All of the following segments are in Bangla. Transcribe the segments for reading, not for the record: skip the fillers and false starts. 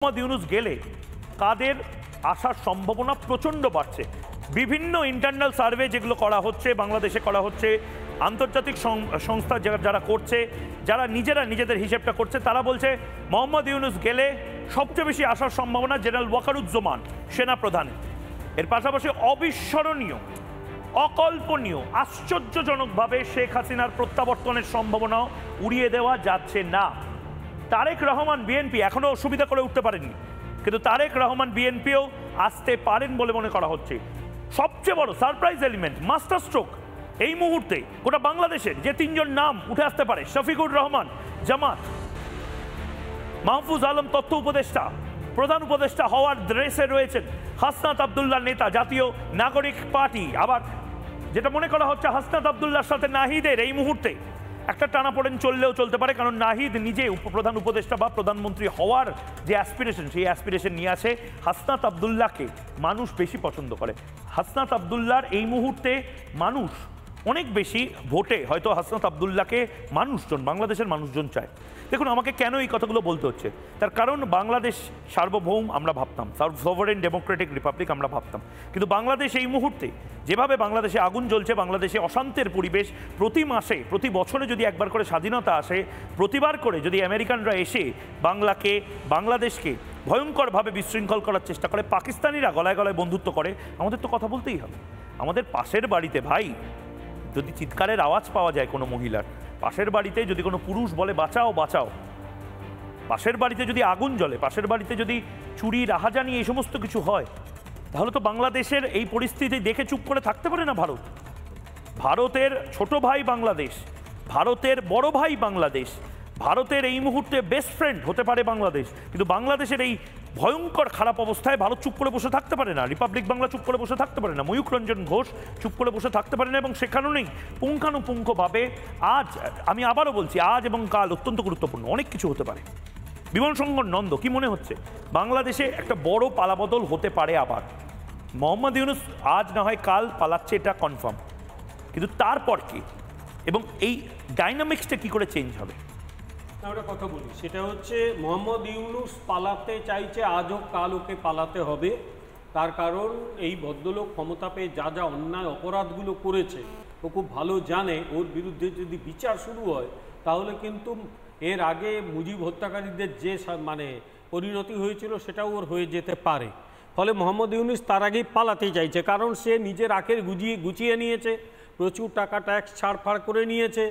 মোহাম্মদ ইউনূস গেলে কাদের আসার সম্ভাবনা প্রচণ্ড বাড়ছে। বিভিন্ন ইন্টারনাল সার্ভে যেগুলো করা হচ্ছে, বাংলাদেশে করা হচ্ছে, আন্তর্জাতিক সংস্থা যারা করছে, যারা নিজেদের হিসেবটা করছে, তারা বলছে মোহাম্মদ ইউনূস গেলে সবচেয়ে বেশি আসার সম্ভাবনা জেনারেল ওয়াকারুজ্জামান সেনাপ্রধানের। এর পাশাপাশি অবিস্মরণীয়, অকল্পনীয়, আশ্চর্যজনকভাবে শেখ হাসিনার প্রত্যাবর্তনের সম্ভাবনাও উড়িয়ে দেওয়া যাচ্ছে না। তারেক রহমান বিএনপি এখনও সুবিধা করে উঠতে পারেননি, কিন্তু তারেক রহমান বিএনপিও আসতে পারেন বলে মনে করা হচ্ছে। সবচেয়ে বড় সারপ্রাইজ এলিমেন্ট, মাস্টার স্ট্রোক এই মুহূর্তে গোটা বাংলাদেশের যে তিনজন নাম উঠে আসতে পারে, শফিকুর রহমান জামাত, মাহফুজ আলম তথ্য উপদেষ্টা, প্রধান উপদেষ্টা হওয়ার রেসে রয়েছেন হাসনাত আবদুল্লাহ নেতা জাতীয় নাগরিক পার্টি। আবার যেটা মনে করা হচ্ছে হাসনাত আবদুল্লাহর সাথে নাহিদের এই মুহূর্তে একটা টানাপোড়েন চললেও চলতে পারে, কারণ নাহিদ নিজে প্রধান উপদেষ্টা বা প্রধানমন্ত্রী হওয়ার যে অ্যাসপিরেশন, সেই অ্যাসপিরেশন নিয়ে আসে। হাসনাত আবদুল্লাহকে মানুষ বেশি পছন্দ করে। হাসনাত আবদুল্লাহর এই মুহূর্তে মানুষ অনেক বেশি ভোটে হয়তো হাসনাত আবদুল্লাহকে বাংলাদেশের মানুষজন চায়। দেখুন, আমাকে কেন এই কথাগুলো বলতে হচ্ছে, তার কারণ বাংলাদেশ সার্বভৌম আমরা ভাবতাম, সভারেন ডেমোক্রেটিক রিপাবলিক আমরা ভাবতাম, কিন্তু বাংলাদেশ এই মুহূর্তে যেভাবে বাংলাদেশে আগুন জ্বলছে, বাংলাদেশে অশান্তির পরিবেশ, প্রতি মাসে প্রতি বছরে যদি একবার করে স্বাধীনতা আসে, প্রতিবার করে যদি আমেরিকানরা এসে বাংলাদেশকে ভয়ঙ্করভাবে বিশৃঙ্খল করার চেষ্টা করে, পাকিস্তানিরা গলায় গলায় বন্ধুত্ব করে, আমাদের তো কথা বলতেই হবে। আমাদের পাশের বাড়িতে ভাই যদি চিৎকারের আওয়াজ পাওয়া যায় কোনো মহিলার, পাশের বাড়িতে যদি কোনো পুরুষ বলে বাঁচাও বাঁচাও, পাশের বাড়িতে যদি আগুন জ্বলে, পাশের বাড়িতে যদি চুরি রাহাজানি এই সমস্ত কিছু হয়, তাহলে তো বাংলাদেশের এই পরিস্থিতি দেখে চুপ করে থাকতে পারে না ভারত। ভারতের ছোট ভাই বাংলাদেশ, ভারতের বড় ভাই বাংলাদেশ, ভারতের এই মুহূর্তে বেস্ট ফ্রেন্ড হতে পারে বাংলাদেশ, কিন্তু বাংলাদেশের এই ভয়ঙ্কর খারাপ অবস্থায় ভারত চুপ করে বসে থাকতে পারে না, রিপাবলিক বাংলা চুপ করে বসে থাকতে পারে না, ময়ূখ রঞ্জন ঘোষ চুপ করে বসে থাকতে পারে না। এবং সে কারণেই পুঙ্খানুপুঙ্খভাবে আজ, আমি আবারও বলছি, আজ এবং কাল অত্যন্ত গুরুত্বপূর্ণ, অনেক কিছু হতে পারে। বিমান শঙ্কর নন্দ, কি মনে হচ্ছে বাংলাদেশে একটা বড় পালাবদল হতে পারে আবার? মোহাম্মদ ইউনূস আজ না হয় কাল পালাচ্ছে, এটা কনফার্ম, কিন্তু তারপর কি এবং এই ডাইনামিক্সটা কি করে চেঞ্জ হবে? একটা কথা বলি, সেটা হচ্ছে মোহাম্মদ ইউনূস পালাতে চাইছে, আজ হোক কাল ওকে পালাতে হবে। তার কারণ এই ভদ্রলোক ক্ষমতা পেয়ে যা যা অন্যায় অপরাধগুলো করেছে ও খুব ভালো জানে। ওর বিরুদ্ধে যদি বিচার শুরু হয় তাহলে কিন্তু এর আগে মুজিব হত্যাকারীদের যে পরিণতি হয়েছিল সেটাও ওর হয়ে যেতে পারে। ফলে মোহাম্মদ ইউনূস তার আগেই পালাতে চাইছে, কারণ সে নিজের আখের গুছিয়ে নিয়েছে, প্রচুর টাকা ট্যাক্স ছাড়ফাড় করে নিয়েছে।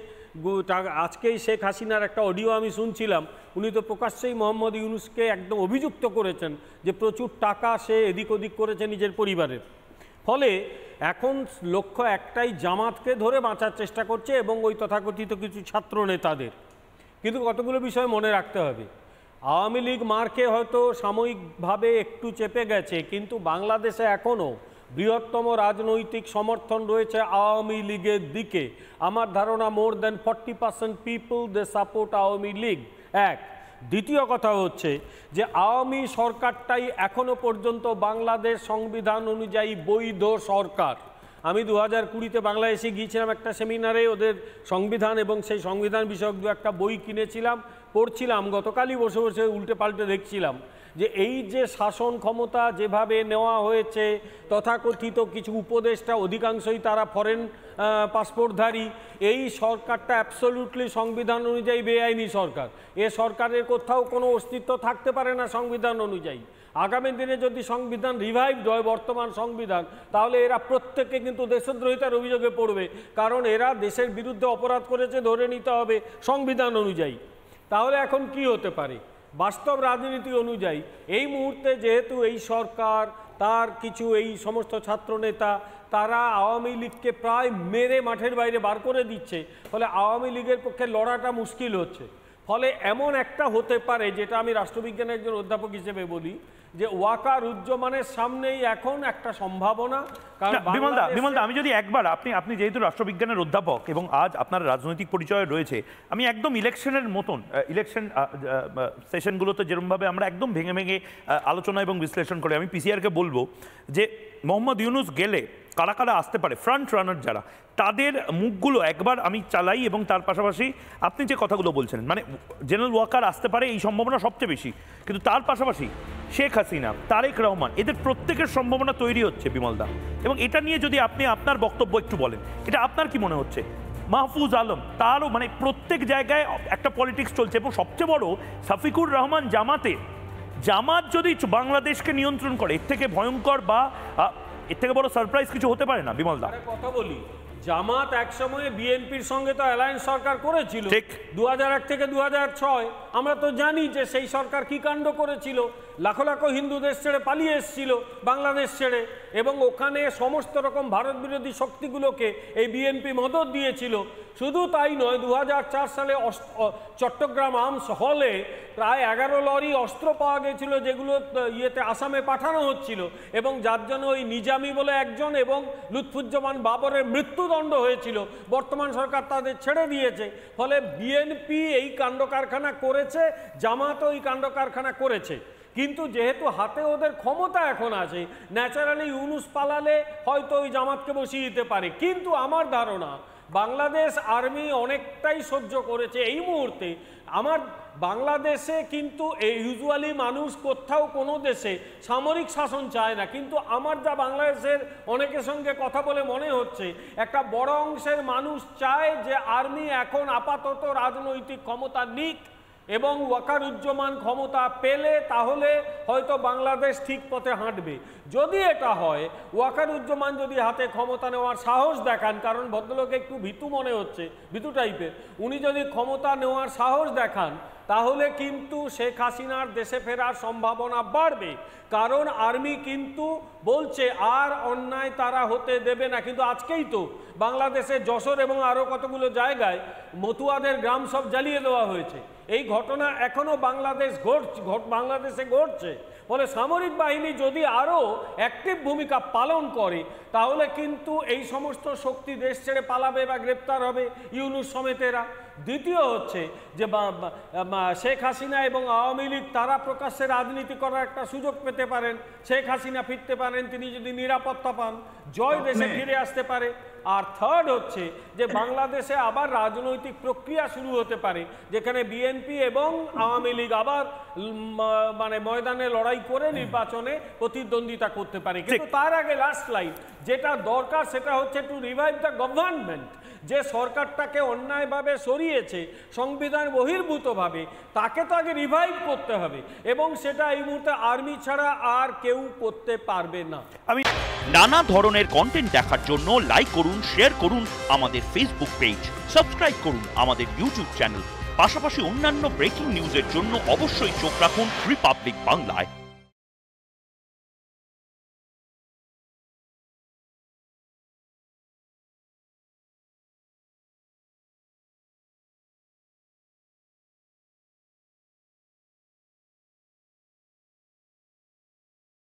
আজকেই শেখ হাসিনার একটা অডিও আমি শুনছিলাম, উনি তো প্রকাশ্যেই মোহাম্মদ ইউনূসকে একদম অভিযুক্ত করেছেন যে প্রচুর টাকা সে এদিক ওদিক করেছে নিজের পরিবারের। ফলে এখন লক্ষ্য একটাই, জামাতকে ধরে বাঁচার চেষ্টা করছে এবং ওই তথাকথিত কিছু ছাত্র নেতাদের। কিন্তু কতগুলো বিষয় মনে রাখতে হবে। আওয়ামী লীগ মার্কে হয়তো সাময়িকভাবে একটু চেপে গেছে, কিন্তু বাংলাদেশে এখনও বৃহত্তম রাজনৈতিক সমর্থন রয়েছে আওয়ামী লীগের দিকে। আমার ধারণা more than 40% people they support Awami League. এক। দ্বিতীয় কথা হচ্ছে যে আওয়ামী সরকারটাই এখনো পর্যন্ত বাংলাদেশ সংবিধান অনুযায়ী বৈধ সরকার। আমি 2020-তে বাংলাদেশে গিয়েছিলাম একটা সেমিনারে, ওদের সংবিধান এবং সেই সংবিধান বিষয়ক দু একটা বই কিনেছিলাম, পড়ছিলাম। গতকালই বসে বসে উল্টে পাল্টে দেখছিলাম যে এই যে শাসন ক্ষমতা যেভাবে নেওয়া হয়েছে, তথাকথিত কিছু উপদেষ্টা, অধিকাংশই তারা ফরেন পাসপোর্টধারী, এই সরকারটা অ্যাবসলিউটলি সংবিধান অনুযায়ী বেআইনি সরকার। এ সরকারের কোথাও কোনো অস্তিত্ব থাকতে পারে না সংবিধান অনুযায়ী। আগামী দিনে যদি সংবিধান রিভাইভড হয়, বর্তমান সংবিধান, তাহলে এরা প্রত্যেকে কিন্তু দেশদ্রোহিতার অভিযোগে পড়বে, কারণ এরা দেশের বিরুদ্ধে অপরাধ করেছে, ধরে নিতে হবে সংবিধান অনুযায়ী। তাহলে এখন কি হতে পারে? বাস্তব রাজনীতি অনুযায়ী এই মুহূর্তে যেহেতু এই সরকার, তার কিছু এই সমস্ত ছাত্রনেতা, তারা আওয়ামী লীগকে প্রায় মেরে মাঠের বাইরে বার করে দিচ্ছে, ফলে আওয়ামী লীগের পক্ষে লড়াটা মুশকিল হচ্ছে। ফলে এমন একটা হতে পারে, যেটা আমি রাষ্ট্রবিজ্ঞানের একজন অধ্যাপক হিসেবে বলি, যে ওয়াকারুজ্জামানের সামনেই এখন একটা সম্ভাবনা। কারণ বিমলদা, আমি যদি একবার, আপনি যেহেতু রাষ্ট্রবিজ্ঞানের অধ্যাপক এবং আজ আপনার রাজনৈতিক পরিচয় রয়েছে, আমি একদম ইলেকশনের মতন, ইলেকশন সেশনগুলোতে যেরকমভাবে আমরা একদম ভেঙে ভেঙে আলোচনা এবং বিশ্লেষণ করে, আমি পিসিআরকে বলবো যে মোহাম্মদ ইউনূস গেলে কারা কারা আসতে পারে ফ্রন্ট রানার যারা, তাদের মুখগুলো একবার আমি চালাই, এবং তার পাশাপাশি আপনি যে কথাগুলো বলছেন মানে জেনারেল ওয়াকার আসতে পারে এই সম্ভাবনা সবচেয়ে বেশি, কিন্তু তার পাশাপাশি শেখ হাসিনা, তারেক রহমান, এদের প্রত্যেকের সম্ভাবনা তৈরি হচ্ছে বিমলদা। এবং এটা নিয়ে যদি আপনি আপনার বক্তব্য একটু বলেন, এটা আপনার কি মনে হচ্ছে? মাহফুজ আলম, তারও মানে প্রত্যেক জায়গায় একটা পলিটিক্স চলছে, এবং সবচেয়ে বড় শফিকুর রহমান জামাত যদি বাংলাদেশকে নিয়ন্ত্রণ করে, এর থেকে ভয়ঙ্কর বা এর থেকে বড় সারপ্রাইজ কিছু হতে পারে না বিমলদা। কথা বলি, জামাত একসময় বিএনপির সঙ্গে তো অ্যালায়েন্স সরকার করেছিল 2001 থেকে 2006। আমরা তো জানি যে সেই সরকার কি কাণ্ড করেছিল, লাখো লাখো হিন্দু দেশ ছেড়ে পালিয়ে এসেছিল বাংলাদেশ ছেড়ে, এবং ওখানে সমস্ত রকম ভারত বিরোধী শক্তিগুলোকে এই বিএনপি মদত দিয়েছিল। শুধু তাই নয়, 2004 সালে চট্টগ্রাম আর্মস হলে প্রায় 11 লরি অস্ত্র পাওয়া গেছিল, যেগুলো আসামে পাঠানো হচ্ছিল, এবং যার জন্য ওই নিজামি বলে একজন এবং লুৎফুজ্জামান বাবরের মৃত্যুদণ্ড হয়েছিল। বর্তমান সরকার তাদের ছেড়ে দিয়েছে। ফলে বিএনপি এই কাণ্ড কারখানা করেছে, জামাতও এই কাণ্ড কারখানা করেছে। কিন্তু যেহেতু হাতে ওদের ক্ষমতা এখন আছে, ন্যাচারালি ইউনূস পালালে হয়তো ওই জামাতকে বসিয়ে দিতে পারে। কিন্তু আমার ধারণা বাংলাদেশ আর্মি অনেকটাই সহ্য করেছে এই মুহূর্তে। আমার বাংলাদেশে কিন্তু ইউজুয়ালি মানুষ কোথাও কোনো দেশে সামরিক শাসন চায় না, কিন্তু আমার যা বাংলাদেশের অনেকের সঙ্গে কথা বলে মনে হচ্ছে একটা বড় অংশের মানুষ চায় যে আর্মি এখন আপাতত রাজনৈতিক ক্ষমতা নিক, এবং ওয়াকারুজ্জামান ক্ষমতা পেলে তাহলে হয়তো বাংলাদেশ ঠিক পথে হাঁটবে। যদি এটা হয়, ওয়াকারুজ্জামান যদি হাতে ক্ষমতা নেওয়ার সাহস দেখান, কারণ ভদ্রলোক একটু ভীতু মনে হচ্ছে, ভীতু টাইপের, উনি যদি ক্ষমতা নেওয়ার সাহস দেখান, তাহলে কিন্তু শেখ হাসিনার দেশে ফেরার সম্ভাবনা বাড়বে। কারণ আর্মি কিন্তু বলছে আর অন্যায় তারা হতে দেবে না। কিন্তু আজকেই তো বাংলাদেশের যশোর এবং আরও কতগুলো জায়গায় মতুয়াদের গ্রাম সব জ্বালিয়ে দেওয়া হয়েছে। এই ঘটনা এখনো বাংলাদেশে ঘটছে। ফলে সামরিক বাহিনী যদি আরও অ্যাক্টিভ ভূমিকা পালন করে, তাহলে কিন্তু এই সমস্ত শক্তি দেশ ছেড়ে পালাবে বা গ্রেপ্তার হবে, ইউনূস সমেতেরা। দ্বিতীয় হচ্ছে যে শেখ হাসিনা এবং আওয়ামী লীগ তারা প্রকাশ্যে রাজনীতি করার একটা সুযোগ পেতে পারেন। শেখ হাসিনা ফিরতে পারেন, তিনি যদি নিরাপত্তা পান, জয় দেশে ফিরে আসতে পারে। আর থার্ড হচ্ছে যে বাংলাদেশে আবার রাজনৈতিক প্রক্রিয়া শুরু হতে পারে, যেখানে বিএনপি এবং আওয়ামী লীগ আবার মানে ময়দানে লড়াই করে নির্বাচনে প্রতিদ্বন্দ্বিতা করতে পারে। কিন্তু তার আগে লাস্ট লাইন যেটা দরকার, সেটা হচ্ছে টু রিভাইভ দ্য গভর্নমেন্ট। যে সরকারটাকে অন্যায়ভাবে সরিয়েছে সংবিধান বহির্ভূতভাবে, তাকে তো আগে রিভাইভ করতে হবে, এবং সেটা এই মুহূর্তে আর্মি ছাড়া আর কেউ করতে পারবে না। আমি নানা ধরনের কন্টেন্ট দেখার জন্য লাইক করুন, শেয়ার করুন আমাদের ফেসবুক পেজ, সাবস্ক্রাইব করুন আমাদের ইউটিউব চ্যানেল। পাশাপাশি অন্যান্য ব্রেকিং নিউজের জন্য অবশ্যই চোখ রাখুন রিপাবলিক বাংলায়।